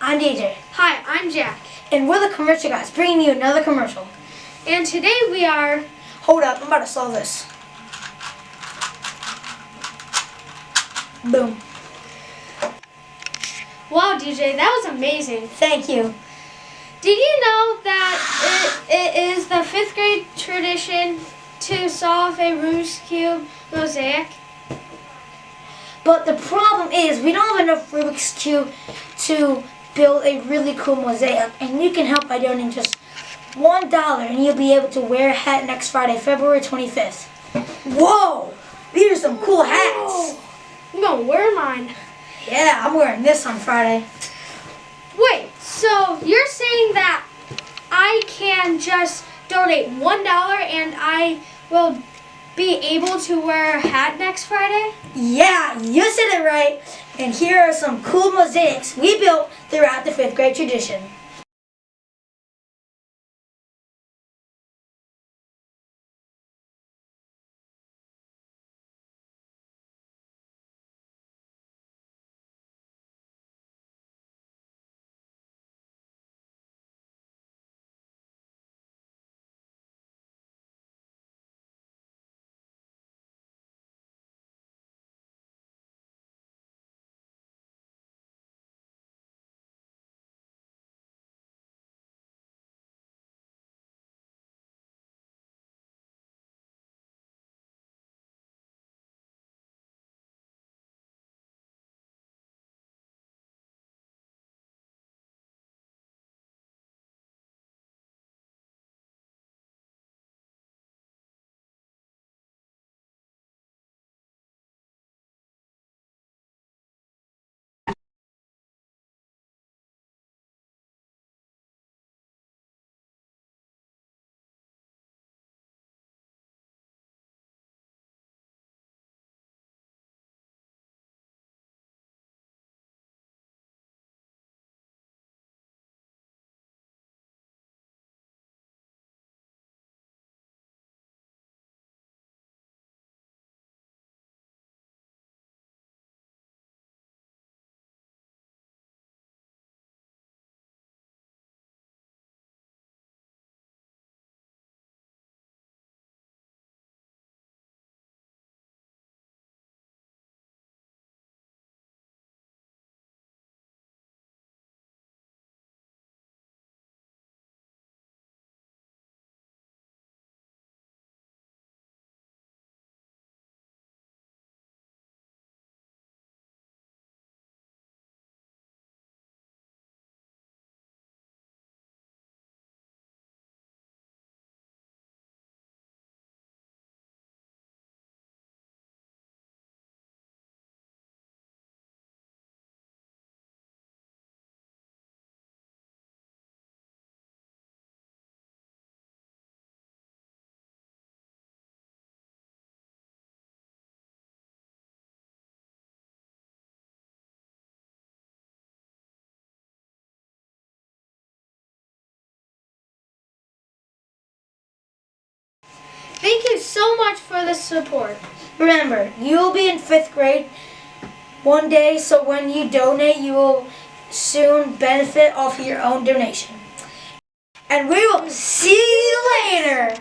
I'm DJ. Hi, I'm Jack. And we're the commercial guys, bringing you another commercial. And today we are... Hold up, I'm about to solve this. Boom. Wow, DJ, that was amazing. Thank you. Did you know that it is the 5th grade tradition to solve a Rubik's Cube mosaic? But the problem is we don't have enough Rubik's Cube to build a really cool mosaic. And you can help by donating just $1 and you'll be able to wear a hat next Friday, February 25th. Whoa! These are some cool hats. Whoa. I'm going to wear mine. Yeah, I'm wearing this on Friday. Wait, so you're saying that I can just donate $1 and I will be able to wear a hat next Friday? Yeah, you said it right. And here are some cool mosaics we built throughout the 5th grade tradition. Thank you so much for the support. Remember, you'll be in 5th grade one day, so when you donate, you will soon benefit off your own donation. And we will see you later.